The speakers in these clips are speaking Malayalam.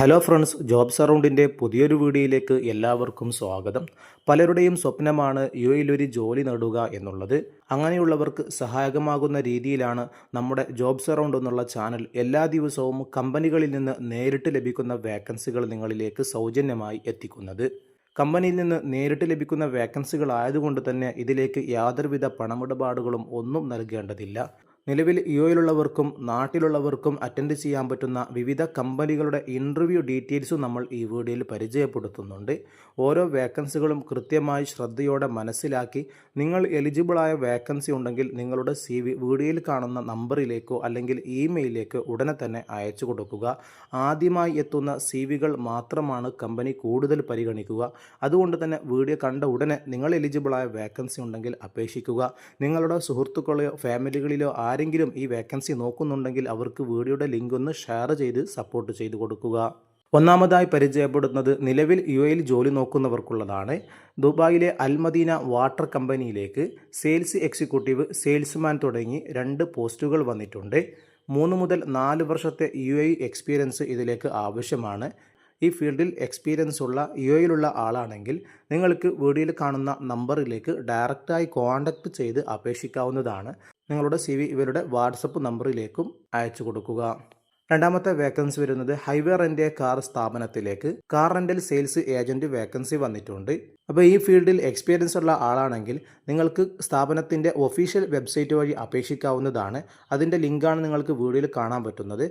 ഹലോ ഫ്രണ്ട്സ്, ജോബ്സ് അറൗണ്ടിൻ്റെ പുതിയൊരു വീഡിയോയിലേക്ക് എല്ലാവർക്കും സ്വാഗതം. പലരുടെയും സ്വപ്നമാണ് യുഎഇയിൽ ഒരു ജോലി നേടുക എന്നുള്ളത്. അങ്ങനെയുള്ളവർക്ക് സഹായകമാകുന്ന രീതിയിലാണ് നമ്മുടെ ജോബ്സ് അറൗണ്ട് എന്നുള്ള ചാനൽ എല്ലാ ദിവസവും കമ്പനികളിൽ നിന്ന് നേരിട്ട് ലഭിക്കുന്ന വേക്കൻസികൾ നിങ്ങളിലേക്ക് സൗജന്യമായി എത്തിക്കുന്നത്. കമ്പനിയിൽ നിന്ന് നേരിട്ട് ലഭിക്കുന്ന വേക്കൻസികൾ ആയതുകൊണ്ട് തന്നെ ഇതിലേക്ക് യാതൊരുവിധ പണമിടപാടുകളും ഒന്നും നൽകേണ്ടതില്ല. നിലവിൽ യുഎഇയിലുള്ളവർക്കും നാട്ടിലുള്ളവർക്കും അറ്റൻഡ് ചെയ്യാൻ പറ്റുന്ന വിവിധ കമ്പനികളുടെ ഇൻ്റർവ്യൂ ഡീറ്റെയിൽസും നമ്മൾ ഈ വീഡിയോയിൽ പരിചയപ്പെടുത്തുന്നുണ്ട്. ഓരോ വേക്കൻസികളും കൃത്യമായി ശ്രദ്ധയോടെ മനസ്സിലാക്കി നിങ്ങൾ എലിജിബിളായ വേക്കൻസി ഉണ്ടെങ്കിൽ നിങ്ങളുടെ CV വീഡിയോയിൽ കാണുന്ന നമ്പറിലേക്കോ അല്ലെങ്കിൽ ഇമെയിലിലേക്കോ ഉടനെ തന്നെ അയച്ചു കൊടുക്കുക. ആദ്യമായി എത്തുന്ന CVകൾ മാത്രമാണ് കമ്പനി കൂടുതൽ പരിഗണിക്കുക. അതുകൊണ്ട് തന്നെ വീഡിയോ കണ്ട ഉടനെ നിങ്ങൾ എലിജിബിളായ വേക്കൻസി ഉണ്ടെങ്കിൽ അപേക്ഷിക്കുക. നിങ്ങളുടെ സുഹൃത്തുക്കളെയോ ഫാമിലികളിലോ ആരെങ്കിലും ഈ വേക്കൻസി നോക്കുന്നുണ്ടെങ്കിൽ അവർക്ക് വീഡിയോയുടെ ലിങ്ക് ഒന്ന് ഷെയർ ചെയ്ത് സപ്പോർട്ട് ചെയ്ത് കൊടുക്കുക. ഒന്നാമതായി പരിചയപ്പെടുന്നത് നിലവിൽ യുഎഇയിൽ ജോലി നോക്കുന്നവർക്കുള്ളതാണ്. ദുബായിലെ അൽമദീന വാട്ടർ കമ്പനിയിലേക്ക് സെയിൽസ് എക്സിക്യൂട്ടീവ്, സെയിൽസ്മാൻ തുടങ്ങി 2 പോസ്റ്റുകൾ വന്നിട്ടുണ്ട്. 3 മുതൽ 4 വർഷത്തെ യുഎഇ എക്സ്പീരിയൻസ് ഇതിലേക്ക് ആവശ്യമാണ്. ഈ ഫീൽഡിൽ എക്സ്പീരിയൻസ് ഉള്ള യുഎഇയിലുള്ള ആളാണെങ്കിൽ നിങ്ങൾക്ക് വീഡിയോയിൽ കാണുന്ന നമ്പറിലേക്ക് ഡയറക്റ്റായി കോൺടാക്റ്റ് ചെയ്ത് അപേക്ഷിക്കാവുന്നതാണ്. നിങ്ങളുടെ CV ഇവരുടെ വാട്സപ്പ് നമ്പറിലേക്കും അയച്ചു കൊടുക്കുക. രണ്ടാമത്തെ വേക്കൻസി വരുന്നത് ഹൈവേ റെൻ്റ് കാർ സ്ഥാപനത്തിലേക്ക് car rental sales agent vacancy വന്നിട്ടുണ്ട്. അപ്പോൾ ഈ ഫീൽഡിൽ എക്സ്പീരിയൻസ് ഉള്ള ആളാണെങ്കിൽ നിങ്ങൾക്ക് സ്ഥാപനത്തിൻ്റെ ഒഫീഷ്യൽ വെബ്സൈറ്റ് വഴി അപേക്ഷിക്കാവുന്നതാണ്. അതിൻ്റെ ലിങ്കാണ് നിങ്ങൾക്ക് വീഡിയോയിൽ കാണാൻ പറ്റുന്നത്.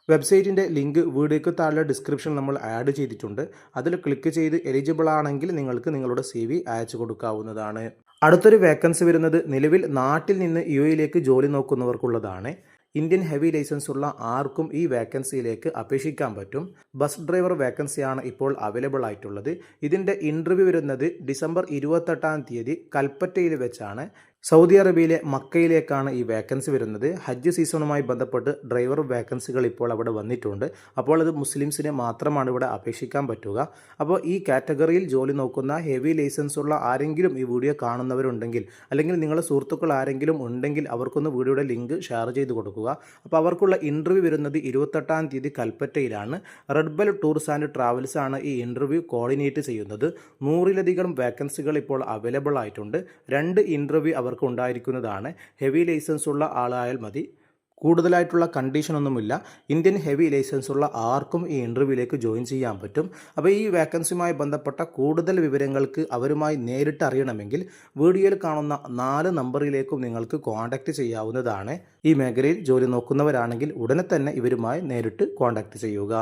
വെബ്സൈറ്റിൻ്റെ ലിങ്ക് വീഡിയോയ്ക്ക് താഴെ ഡിസ്ക്രിപ്ഷൻ നമ്മൾ ആഡ് ചെയ്തിട്ടുണ്ട്. അതിൽ ക്ലിക്ക് ചെയ്ത് എലിജിബിൾ ആണെങ്കിൽ നിങ്ങൾക്ക് നിങ്ങളുടെ CV അയച്ചു കൊടുക്കാവുന്നതാണ്. അടുത്തൊരു വേക്കൻസി വരുന്നത് നിലവിൽ നാട്ടിൽ നിന്ന് യുഎഇയിലേക്ക് ജോലി നോക്കുന്നവർക്കുള്ളതാണ്. ഇന്ത്യൻ ഹെവി ലൈസൻസ് ഉള്ള ആർക്കും ഈ വേക്കൻസിയിലേക്ക് അപേക്ഷിക്കാൻ പറ്റും. ബസ് ഡ്രൈവർ വേക്കൻസിയാണ് ഇപ്പോൾ അവൈലബിൾ ആയിട്ടുള്ളത്. ഇതിൻ്റെ ഇൻ്റർവ്യൂ വരുന്നത് ഡിസംബർ 28-ാം തീയതി കൽപ്പറ്റയിൽ വെച്ചാണ്. സൗദി അറേബ്യയിലെ മക്കയിലേക്കാണ് ഈ വേക്കൻസി വരുന്നത്. ഹജ്ജ് സീസണുമായി ബന്ധപ്പെട്ട് ഡ്രൈവർ വേക്കൻസികൾ ഇപ്പോൾ അവിടെ വന്നിട്ടുണ്ട്. അപ്പോൾ അത് മുസ്ലിംസിന് മാത്രമാണ് ഇവിടെ അപേക്ഷിക്കാൻ പറ്റുക. അപ്പോൾ ഈ കാറ്റഗറിയിൽ ജോലി നോക്കുന്ന ഹെവി ലൈസൻസ് ഉള്ള ആരെങ്കിലും ഈ വീഡിയോ കാണുന്നവരുണ്ടെങ്കിൽ അല്ലെങ്കിൽ നിങ്ങളുടെ സുഹൃത്തുക്കൾ ആരെങ്കിലും ഉണ്ടെങ്കിൽ അവർക്കൊന്ന് വീഡിയോയുടെ ലിങ്ക് ഷെയർ ചെയ്ത് കൊടുക്കുക. അപ്പോൾ അവർക്കുള്ള ഇൻ്റർവ്യൂ വരുന്നത് 28-ാം തീയതി കൽപ്പറ്റയിലാണ്. Red Bell Tours and Travels ആണ് ഈ ഇൻ്റർവ്യൂ കോർഡിനേറ്റ് ചെയ്യുന്നത്. 100-ലധികം വേക്കൻസികൾ ഇപ്പോൾ അവൈലബിൾ ആയിട്ടുണ്ട്. 2 ഇൻ്റർവ്യൂ അവർക്ക് ഉണ്ടായിരിക്കുന്നതാണ്. ഹെവി ലൈസൻസ് ഉള്ള ആളായാൽ മതി. കൂടുതലായിട്ടുള്ള കണ്ടീഷനൊന്നുമില്ല. ഇന്ത്യൻ ഹെവി ലൈസൻസ് ഉള്ള ആർക്കും ഈ ഇൻ്റർവ്യൂവിലേക്ക് ജോയിൻ ചെയ്യാൻ പറ്റും. അപ്പോൾ ഈ വേക്കൻസിയുമായി ബന്ധപ്പെട്ട കൂടുതൽ വിവരങ്ങൾക്ക് അവരുമായി നേരിട്ട് അറിയണമെങ്കിൽ വീഡിയോയിൽ കാണുന്ന 4 നമ്പറിലേക്കും നിങ്ങൾക്ക് കോൺടാക്റ്റ് ചെയ്യാവുന്നതാണ്. ഈ മേഖലയിൽ ജോലി നോക്കുന്നവരാണെങ്കിൽ ഉടനെ തന്നെ ഇവരുമായി നേരിട്ട് കോൺടാക്റ്റ് ചെയ്യുക.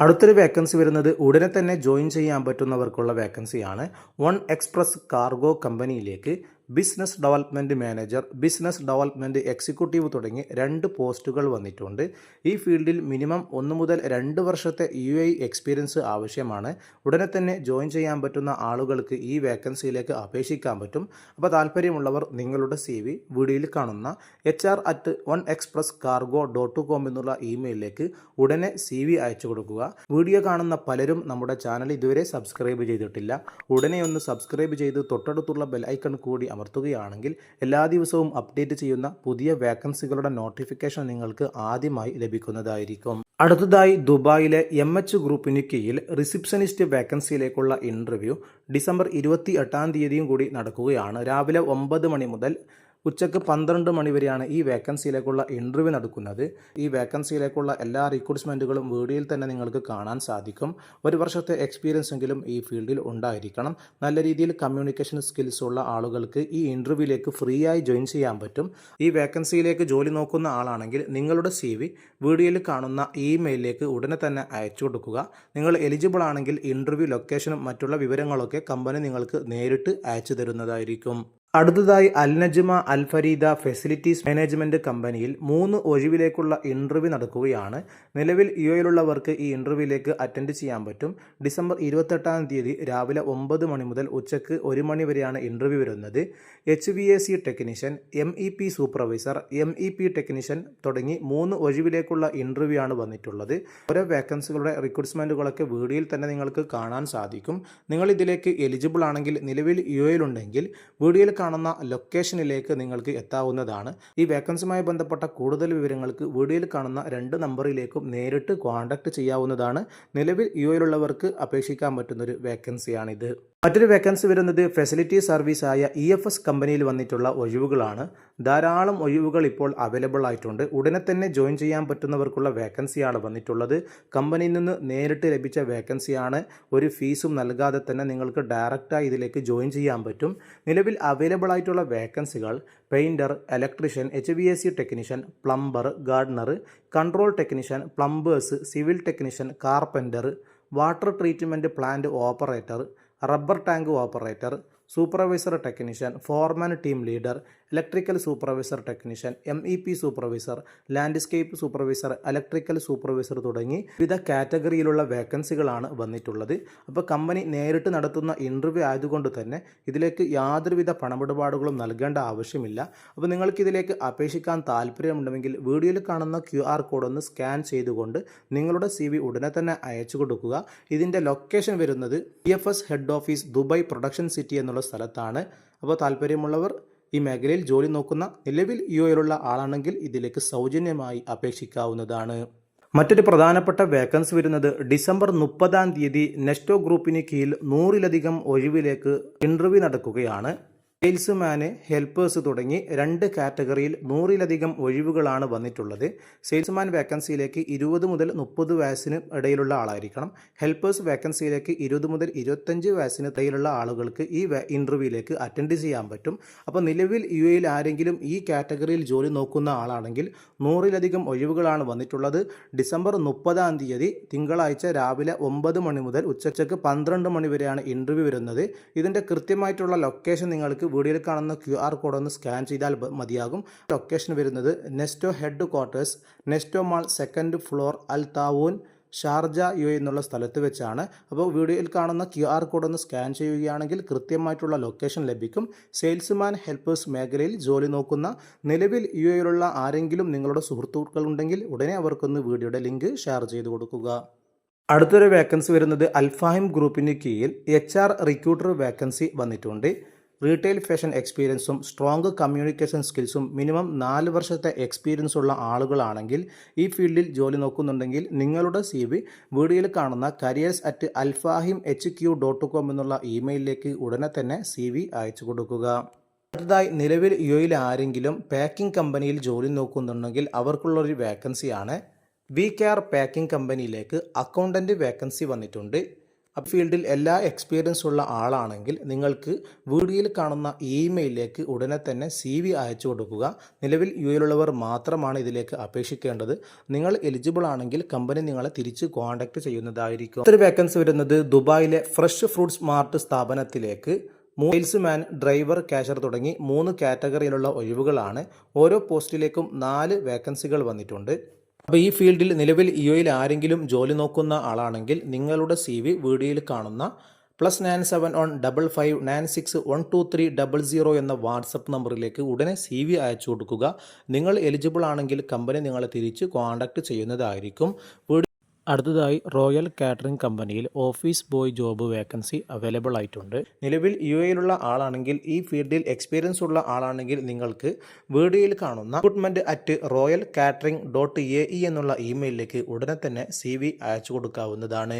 അടുത്തൊരു വേക്കൻസി വരുന്നത് ഉടനെ തന്നെ ജോയിൻ ചെയ്യാൻ പറ്റുന്നവർക്കുള്ള വേക്കൻസിയാണ്. വൺ എക്സ്പ്രസ് കാർഗോ കമ്പനിയിലേക്ക് business development manager, business development executive തുടങ്ങി 2 പോസ്റ്റുകൾ വന്നിട്ടുണ്ട്. ഈ ഫീൽഡിൽ മിനിമം 1 മുതൽ 2 വർഷത്തെ യുഎഇ എക്സ്പീരിയൻസ് ആവശ്യമാണ്. ഉടനെ തന്നെ ജോയിൻ ചെയ്യാൻ പറ്റുന്ന ആളുകൾക്ക് ഈ വേക്കൻസിയിലേക്ക് അപേക്ഷിക്കാൻ പറ്റും. അപ്പോൾ താല്പര്യമുള്ളവർ നിങ്ങളുടെ CV വീഡിയോയിൽ കാണുന്ന hr@1expresscargo.com എന്നുള്ള ഇമെയിലിലേക്ക് ഉടനെ CV അയച്ചു കൊടുക്കുക. വീഡിയോ കാണുന്ന പലരും നമ്മുടെ ചാനൽ ഇതുവരെ സബ്സ്ക്രൈബ് ചെയ്തിട്ടില്ല. ഉടനെ ഒന്ന് സബ്സ്ക്രൈബ് ചെയ്ത് തൊട്ടടുത്തുള്ള ബെൽ ഐക്കൺ കൂടി അമർത്തുകയാണെങ്കിൽ എല്ലാ ദിവസവും അപ്ഡേറ്റ് ചെയ്യുന്ന പുതിയ വേക്കൻസികളുടെ നോട്ടിഫിക്കേഷൻ നിങ്ങൾക്ക് ആദ്യമായി ലഭിക്കുന്നതായിരിക്കും. അടുത്തതായി ദുബായിലെ MH ഗ്രൂപ്പിന് കീഴിൽ റിസപ്ഷനിസ്റ്റ് വേക്കൻസിയിലേക്കുള്ള ഇൻ്റർവ്യൂ ഡിസംബർ 28-ാം തീയതിയും കൂടി നടക്കുകയാണ്. രാവിലെ 9 മണി മുതൽ ഉച്ചയ്ക്ക് 12 മണി വരെയാണ് ഈ വേക്കൻസിയിലേക്കുള്ള ഇൻ്റർവ്യൂ നടക്കുന്നത്. ഈ വേക്കൻസിയിലേക്കുള്ള എല്ലാ റിക്രൂട്ട്മെൻറ്റുകളും വീഡിയോയിൽ തന്നെ നിങ്ങൾക്ക് കാണാൻ സാധിക്കും. 1 വർഷത്തെ എക്സ്പീരിയൻസ് എങ്കിലും ഈ ഫീൽഡിൽ ഉണ്ടായിരിക്കണം. നല്ല രീതിയിൽ കമ്മ്യൂണിക്കേഷൻ സ്കിൽസ് ഉള്ള ആളുകൾക്ക് ഈ ഇൻ്റർവ്യൂവിലേക്ക് ഫ്രീ ആയി ജോയിൻ ചെയ്യാൻ പറ്റും. ഈ വേക്കൻസിയിലേക്ക് ജോലി നോക്കുന്ന ആളാണെങ്കിൽ നിങ്ങളുടെ CV വീഡിയോയിൽ കാണുന്ന ഇമെയിലിലേക്ക് ഉടനെ തന്നെ അയച്ചു കൊടുക്കുക. നിങ്ങൾ എലിജിബിൾ ആണെങ്കിൽ ഇൻ്റർവ്യൂ ലൊക്കേഷനും മറ്റുള്ള വിവരങ്ങളൊക്കെ കമ്പനി നിങ്ങൾക്ക് നേരിട്ട് അയച്ചു തരുന്നതായിരിക്കും. അടുത്തതായി അൽ നജ്മ അൽ ഫരീദ ഫെസിലിറ്റീസ് മാനേജ്മെൻറ്റ് കമ്പനിയിൽ 3 ഒഴിവിലേക്കുള്ള ഇൻ്റർവ്യൂ നടക്കുകയാണ്. നിലവിൽ യുഎഇയിലുള്ളവർക്ക് ഈ ഇൻ്റർവ്യൂവിലേക്ക് അറ്റൻഡ് ചെയ്യാൻ പറ്റും. ഡിസംബർ 28-ാം തീയതി രാവിലെ 9 മണി മുതൽ ഉച്ചയ്ക്ക് 1 മണി വരെയാണ് ഇൻ്റർവ്യൂ വരുന്നത്. HVAC technician, MEP supervisor, MEP technician തുടങ്ങി 3 ഒഴിവിലേക്കുള്ള ഇൻ്റർവ്യൂ ആണ് വന്നിട്ടുള്ളത്. ഓരോ വേക്കൻസികളുടെ റിക്രൂട്ട്മെൻറ്റുകളൊക്കെ വീഡിയോയിൽ തന്നെ നിങ്ങൾക്ക് കാണാൻ സാധിക്കും. നിങ്ങൾ ഇതിലേക്ക് എലിജിബിൾ ആണെങ്കിൽ നിലവിൽ യുഎഇയിലുണ്ടെങ്കിൽ വീഡിയോയിൽ കാണുന്ന ലൊക്കേഷനിലേക്ക് നിങ്ങൾക്ക് എത്താവുന്നതാണ്. ഈ വേക്കൻസിയുമായി ബന്ധപ്പെട്ട കൂടുതൽ വിവരങ്ങൾക്ക് വീഡിയോയിൽ കാണുന്ന 2 നമ്പറിലേക്കും നേരിട്ട് കോൺടാക്റ്റ് ചെയ്യാവുന്നതാണ്. നിലവിൽ യുഎയിലുള്ളവർക്ക് അപേക്ഷിക്കാൻ പറ്റുന്നൊരു വേക്കൻസിയാണിത്. മറ്റൊരു വേക്കൻസി വരുന്നത് ഫെസിലിറ്റി സർവീസായ EFS കമ്പനിയിൽ വന്നിട്ടുള്ള ഒഴിവുകളാണ്. ധാരാളം ഒഴിവുകൾ ഇപ്പോൾ അവൈലബിൾ ആയിട്ടുണ്ട്. ഉടനെ തന്നെ ജോയിൻ ചെയ്യാൻ പറ്റുന്നവർക്കുള്ള വേക്കൻസിയാണ് വന്നിട്ടുള്ളത്. കമ്പനിയിൽ നിന്ന് നേരിട്ട് ലഭിച്ച വേക്കൻസിയാണ്. ഒരു ഫീസും നൽകാതെ തന്നെ നിങ്ങൾക്ക് ഡയറക്റ്റായി ഇതിലേക്ക് ജോയിൻ ചെയ്യാൻ പറ്റും. നിലവിൽ അവൈലബിൾ ആയിട്ടുള്ള വേക്കൻസികൾ painter, electrician, HVAC technician, plumber, gardener, control technician, plumbers, civil technician, carpenter, water treatment plant operator, rubber tank operator, supervisor technician, foreman team leader, electrical supervisor technician, MEP supervisor, landscape supervisor, electrical supervisor തുടങ്ങി വിവിധ കാറ്റഗറിയിലുള്ള വേക്കൻസികളാണ് വന്നിട്ടുള്ളത്. അപ്പോൾ കമ്പനി നേരിട്ട് നടത്തുന്ന ഇൻ്റർവ്യൂ ആയതുകൊണ്ട് തന്നെ ഇതിലേക്ക് യാതൊരുവിധ പണമിടപാടുകളും നൽകേണ്ട ആവശ്യമില്ല. അപ്പോൾ നിങ്ങൾക്ക് ഇതിലേക്ക് അപേക്ഷിക്കാൻ താല്പര്യമുണ്ടെങ്കിൽ വീഡിയോയിൽ കാണുന്ന QR കോഡ് ഒന്ന് സ്കാൻ ചെയ്തുകൊണ്ട് നിങ്ങളുടെ CV ഉടനെ തന്നെ അയച്ചു കൊടുക്കുക. ഇതിൻ്റെ ലൊക്കേഷൻ വരുന്നത് EFS head office Dubai production city എന്നുള്ള സ്ഥലത്താണ്. അപ്പോൾ താല്പര്യമുള്ളവർ ഈ മേഖലയിൽ ജോലി നോക്കുന്ന നിലവിൽ യുഎയിലുള്ള ആളാണെങ്കിൽ ഇതിലേക്ക് സൗജന്യമായി അപേക്ഷിക്കാവുന്നതാണ്. മറ്റൊരു പ്രധാനപ്പെട്ട വേക്കൻസി വരുന്നത് ഡിസംബർ 30-ാം തീയതി നെസ്റ്റോ ഗ്രൂപ്പിന് കീഴിൽ 100-ലധികം ഒഴിവിലേക്ക് ഇൻ്റർവ്യൂ നടക്കുകയാണ്. സെയിൽസ്മാന്, ഹെൽപ്പേഴ്സ് തുടങ്ങി 2 കാറ്റഗറിയിൽ 100-ലധികം ഒഴിവുകളാണ് വന്നിട്ടുള്ളത്. സെയിൽസ്മാൻ വേക്കൻസിയിലേക്ക് 20 മുതൽ 30 വയസ്സിന് ഇടയിലുള്ള ആളായിരിക്കണം. ഹെൽപ്പേഴ്സ് വേക്കൻസിയിലേക്ക് 20 മുതൽ 25 വയസ്സിന് ഇടയിലുള്ള ആളുകൾക്ക് ഈ ഇൻ്റർവ്യൂവിലേക്ക് അറ്റൻഡ് ചെയ്യാൻ പറ്റും. അപ്പോൾ നിലവിൽ യുഎയിൽ ആരെങ്കിലും ഈ കാറ്റഗറിയിൽ ജോലി നോക്കുന്ന ആളാണെങ്കിൽ 100-ലധികം ഒഴിവുകളാണ് വന്നിട്ടുള്ളത്. ഡിസംബർ 30-ാം തീയതി തിങ്കളാഴ്ച രാവിലെ 9 മണി മുതൽ ഉച്ചയ്ക്ക് 12 മണി വരെയാണ് ഇൻ്റർവ്യൂ വരുന്നത്. ഇതിൻ്റെ കൃത്യമായിട്ടുള്ള ലൊക്കേഷൻ നിങ്ങൾക്ക് വീഡിയോയിൽ കാണുന്ന QR കോഡ് ഒന്ന് സ്കാൻ ചെയ്താൽ മതിയാകും. ലൊക്കേഷൻ വരുന്നത് Nesto headquarters, Nesto mall 2nd floor, Al Taawun, Sharjah UAE എന്നുള്ള സ്ഥലത്ത് വെച്ചാണ്. അപ്പോൾ വീഡിയോയിൽ കാണുന്ന QR കോഡ് ഒന്ന് സ്കാൻ ചെയ്യുകയാണെങ്കിൽ കൃത്യമായിട്ടുള്ള ലൊക്കേഷൻ ലഭിക്കും. സെയിൽസ്മാൻ, ഹെൽപ്പേഴ്സ് മേഖലയിൽ ജോലി നോക്കുന്ന നിലവിൽ യുഎയിലുള്ള ആരെങ്കിലും നിങ്ങളുടെ സുഹൃത്തുക്കളുണ്ടെങ്കിൽ ഉടനെ അവർക്കൊന്ന് വീഡിയോയുടെ ലിങ്ക് ഷെയർ ചെയ്ത് കൊടുക്കുക. അടുത്തൊരു വേക്കൻസി വരുന്നത് അൽഫാഹിം ഗ്രൂപ്പിന് കീഴിൽ HR റിക്രൂട്ടർ വേക്കൻസി വന്നിട്ടുണ്ട്. റീറ്റെയിൽ ഫാഷൻ എക്സ്പീരിയൻസും സ്ട്രോങ് കമ്മ്യൂണിക്കേഷൻ സ്കിൽസും മിനിമം 4 വർഷത്തെ എക്സ്പീരിയൻസ് ഉള്ള ആളുകളാണെങ്കിൽ ഈ ഫീൽഡിൽ ജോലി നോക്കുന്നുണ്ടെങ്കിൽ നിങ്ങളുടെ CV വീഡിയോയിൽ കാണുന്ന careers@alfahimhq.com എന്നുള്ള ഇമെയിലിലേക്ക് ഉടനെ തന്നെ CV അയച്ചു കൊടുക്കുക. അടുത്തതായി നിലവിൽ യുഎയിൽ ആരെങ്കിലും പാക്കിംഗ് കമ്പനിയിൽ ജോലി നോക്കുന്നുണ്ടെങ്കിൽ അവർക്കുള്ളൊരു വേക്കൻസിയാണ്. VCare പാക്കിംഗ് കമ്പനിയിലേക്ക് അക്കൗണ്ടൻറ്റ് വേക്കൻസി വന്നിട്ടുണ്ട്. ഫീൽഡിൽ എല്ലാ എക്സ്പീരിയൻസ് ഉള്ള ആളാണെങ്കിൽ നിങ്ങൾക്ക് വീഡിയോയിൽ കാണുന്ന ഇമെയിലിലേക്ക് ഉടനെ തന്നെ CV അയച്ചു കൊടുക്കുക. നിലവിൽ യുഎയിലുള്ളവർ മാത്രമാണ് ഇതിലേക്ക് അപേക്ഷിക്കേണ്ടത്. നിങ്ങൾ എലിജിബിൾ ആണെങ്കിൽ കമ്പനി നിങ്ങളെ തിരിച്ച് കോൺടാക്റ്റ് ചെയ്യുന്നതായിരിക്കും. മറ്റൊരു വേക്കൻസി വരുന്നത് ദുബായിലെ ഫ്രഷ് ഫ്രൂട്ട്സ് മാർട്ട് സ്ഥാപനത്തിലേക്ക് സെയിൽസ്മാൻ, ഡ്രൈവർ, കാഷ്യർ തുടങ്ങി 3 കാറ്റഗറിയിലുള്ള ഒഴിവുകളാണ്. ഓരോ പോസ്റ്റിലേക്കും 4 വേക്കൻസികൾ വന്നിട്ടുണ്ട്. അപ്പോൾ ഈ ഫീൽഡിൽ നിലവിൽ യുഎയിൽ ആരെങ്കിലും ജോലി നോക്കുന്ന ആളാണെങ്കിൽ നിങ്ങളുടെ CV വീഡിയോയിൽ കാണുന്ന +971559612300 എന്ന വാട്സപ്പ് നമ്പറിലേക്ക് ഉടനെ CV അയച്ചു കൊടുക്കുക. നിങ്ങൾ എലിജിബിൾ ആണെങ്കിൽ കമ്പനി നിങ്ങളെ തിരിച്ച് കോൺടാക്റ്റ് ചെയ്യുന്നതായിരിക്കും. അടുത്തതായി റോയൽ കാറ്ററിംഗ് കമ്പനിയിൽ office boy job vacancy available ആയിട്ടുണ്ട്. നിലവിൽ യുഎയിലുള്ള ആളാണെങ്കിൽ ഈ ഫീൽഡിൽ എക്സ്പീരിയൻസ് ഉള്ള ആളാണെങ്കിൽ നിങ്ങൾക്ക് വീഡിയോയിൽ കാണുന്ന recruitment@royalcatering.ae എന്നുള്ള ഇമെയിലിലേക്ക് ഉടനെ തന്നെ CV അയച്ചു കൊടുക്കാവുന്നതാണ്.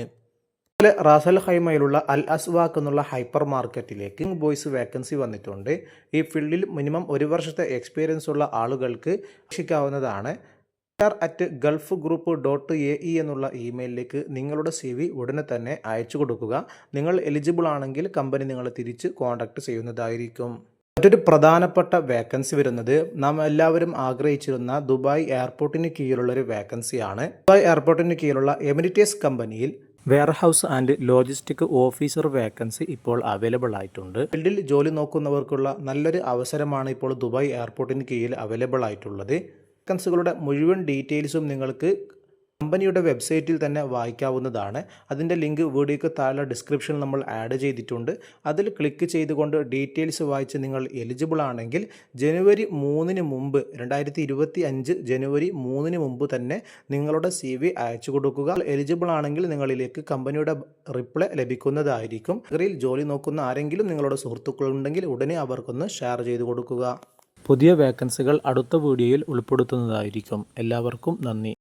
അതുപോലെ റാസൽ ഖൈമയിലുള്ള അൽ അസ്വാഖ് എന്നുള്ള ഹൈപ്പർ മാർക്കറ്റിലേക്ക് ബോയ്സ് വേക്കൻസി വന്നിട്ടുണ്ട്. ഈ ഫീൽഡിൽ മിനിമം 1 വർഷത്തെ എക്സ്പീരിയൻസ് ഉള്ള ആളുകൾക്ക് അപേക്ഷിക്കാവുന്നതാണ്. gulfgroup.ae എന്നുള്ള ഇമെയിലിലേക്ക് നിങ്ങളുടെ CV ഉടനെ തന്നെ അയച്ചു കൊടുക്കുക. നിങ്ങൾ എലിജിബിൾ ആണെങ്കിൽ കമ്പനി നിങ്ങളെ തിരിച്ച് കോൺടാക്റ്റ് ചെയ്യുന്നതായിരിക്കും. മറ്റൊരു പ്രധാനപ്പെട്ട വേക്കൻസി വരുന്നത് നാം എല്ലാവരും ആഗ്രഹിച്ചിരുന്ന ദുബായ് എയർപോർട്ടിന് കീഴിലുള്ളൊരു വേക്കൻസിയാണ്. ദുബായ് എയർപോർട്ടിന് കീഴിലുള്ള എമിറേറ്റ്സ് കമ്പനിയിൽ warehouse and logistic officer vacancy ഇപ്പോൾ അവൈലബിൾ ആയിട്ടുണ്ട്. ഫീൽഡിൽ ജോലി നോക്കുന്നവർക്കുള്ള നല്ലൊരു അവസരമാണ് ഇപ്പോൾ ദുബായ് എയർപോർട്ടിന് കീഴിൽ അവൈലബിൾ ആയിട്ടുള്ളത്. വേക്കൻസികളുടെ മുഴുവൻ ഡീറ്റെയിൽസും നിങ്ങൾക്ക് കമ്പനിയുടെ വെബ്സൈറ്റിൽ തന്നെ വായിക്കാവുന്നതാണ്. അതിൻ്റെ ലിങ്ക് വീഡിയോയ്ക്ക് താഴെ ഡിസ്ക്രിപ്ഷനിൽ നമ്മൾ ആഡ് ചെയ്തിട്ടുണ്ട്. അതിൽ ക്ലിക്ക് ചെയ്തുകൊണ്ട് ഡീറ്റെയിൽസ് വായിച്ച് നിങ്ങൾ എലിജിബിൾ ആണെങ്കിൽ ജനുവരി 3-ന് മുമ്പ് 2025 ജനുവരി 3-ന് മുമ്പ് തന്നെ നിങ്ങളുടെ CV അയച്ചു കൊടുക്കുക. എലിജിബിൾ ആണെങ്കിൽ നിങ്ങളിലേക്ക് കമ്പനിയുടെ റിപ്ലൈ ലഭിക്കുന്നതായിരിക്കും. നഗരിയിൽ ജോലി നോക്കുന്ന ആരെങ്കിലും നിങ്ങളുടെ സുഹൃത്തുക്കളുണ്ടെങ്കിൽ ഉടനെ അവർക്കൊന്ന് ഷെയർ ചെയ്ത് കൊടുക്കുക. പുതിയ വേക്കൻസികൾ അടുത്ത വീഡിയോയിൽ ഉൾപ്പെടുത്തുന്നതായിരിക്കും. എല്ലാവർക്കും നന്ദി.